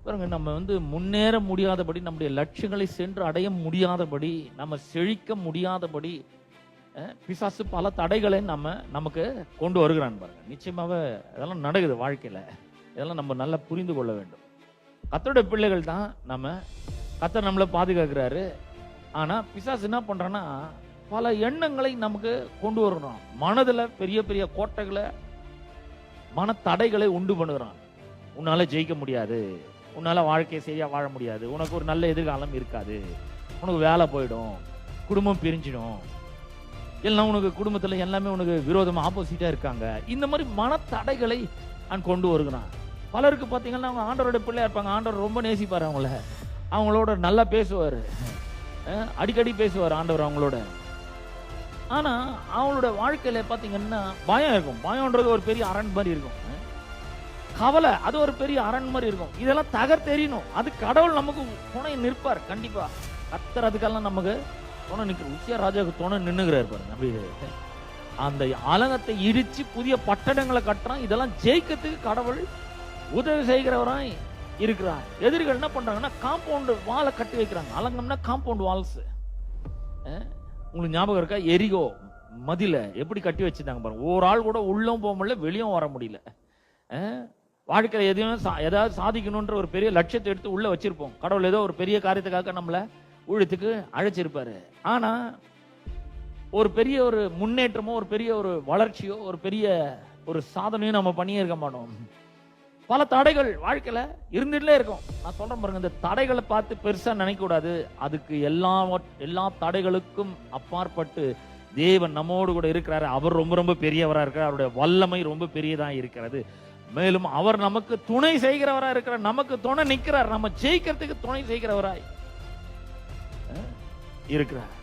பாருங்க, நம்ம முன்னேற முடியாதபடி, நம்முடைய லட்சியங்களை சென்று அடைய முடியாதபடி, நம்ம செழிக்க முடியாதபடி பிசாசு பல தடைகளை நமக்கு கொண்டு வருகிறான் பாருங்க. நிச்சயமாவே இதெல்லாம் நடக்குது வாழ்க்கையில. இதெல்லாம் நம்ம நல்லா புரிந்து கொள்ள வேண்டும். கர்த்தருடைய பிள்ளைகள் தான் கர்த்தர் நம்மளை பாதுகாக்கிறாரு. ஆனா பிசாசு என்ன பண்றான்னா, பல எண்ணங்களை நமக்கு கொண்டு வரணும். மனதுல பெரிய பெரிய கோட்டைகளை, மன தடைகளை உண்டு பண்ணுகிறான். உன்னால ஜெயிக்க முடியாது, உன்னால வாழ்க்கையை சரியா வாழ முடியாது, உனக்கு ஒரு நல்ல எதிர்காலம் இருக்காது, உனக்கு வேலை போயிடும், குடும்பம் பிரிஞ்சிடும், எல்லாம் உனக்கு குடும்பத்துல எல்லாமே உனக்கு விரோதமா ஆப்போசிட்டா இருக்காங்க. இந்த மாதிரி மன தடைகளை நான் கொண்டு வருகிறான். பலருக்கு பாத்தீங்கன்னா அவங்க ஆண்டவரோட பிள்ளையா இருப்பாங்க. ஆண்டவர் ரொம்ப நேசிப்பாரு அவங்களோட நல்லா பேசுவாரு, அடிக்கடி பேசுவார் ஆண்டவர் அவங்களோட. ஆனா அவங்களோட வாழ்க்கையில பாத்தீங்கன்னா பயம் இருக்கும். பயம்ன்றது ஒரு பெரிய அரண் மாதிரி இருக்கும். கவலை அது ஒரு பெரிய அரண் மாதிரி இருக்கும். இதெல்லாம் தகர்த்தெறியணும். அது கடவுள் நமக்கு துணை நிற்பார் கண்டிப்பா. கர்த்தர் அதுக்கெல்லாம் நமக்கு துணை நிற்கிற. உசியா ராஜாவுக்கு துணை நின்னுகிறார் பாருங்க. அப்படி அந்த அலங்கத்தை இடிச்சு புதிய பட்டணங்களை கட்டுறான். இதெல்லாம் ஜெயிக்கிறதுக்கு கடவுள் உதவி செய்கிறவராய் இருக்கிறார். எதிரிகள் என்ன பண்றாங்கன்னா காம்பவுண்ட் வாலை கட்டி வைக்கிறாங்க. அலங்கம்னா காம்பவுண்ட் வால்ஸ். உங்களுக்கு ஞாபகம் இருக்கா? எரிகோ மதில எப்படி கட்டி வச்சிருந்தாங்க பாருங்க. ஒரு ஆள் கூட உள்ளவும் போக முடியல, வெளியும் வர முடியல. வாழ்க்கையில ஏதாவது சாதிக்கணும்ன்ற ஒரு பெரிய லட்சியத்தை எடுத்து உள்ள வச்சிருப்போம். கடவுள் ஏதோ ஒரு பெரிய காரியத்துக்காக நம்மள ஊழியத்துக்கு அழைச்சிருப்பாரு. ஆனா ஒரு பெரிய ஒரு முன்னேற்றமோ, ஒரு பெரிய ஒரு வளர்ச்சியோ, ஒரு பெரிய ஒரு சாதனையோ நம்ம பண்ணியே இருக்க மாட்டோம். பல தடைகள் வாழ்க்கையில இருந்துட்டே இருக்கும். நான் சொல்றேன் பாருங்க, இந்த தடைகளை பார்த்து பெருசா நினைக்க கூடாது. அதுக்கு எல்லா தடைகளுக்கும் அப்பாற்பட்டு தேவன் நம்மோடு கூட இருக்கிறாரு. அவர் ரொம்ப ரொம்ப பெரியவரா இருக்கிறார். அவருடைய வல்லமை ரொம்ப பெரியதா இருக்கிறது. மேலும் அவர் நமக்கு துணை செய்கிறவரா இருக்கிறார். நமக்கு துணை நிற்கிறார். நம்ம ஜெயிக்கிறதுக்கு துணை செய்கிறவராய் இருக்கிறார்.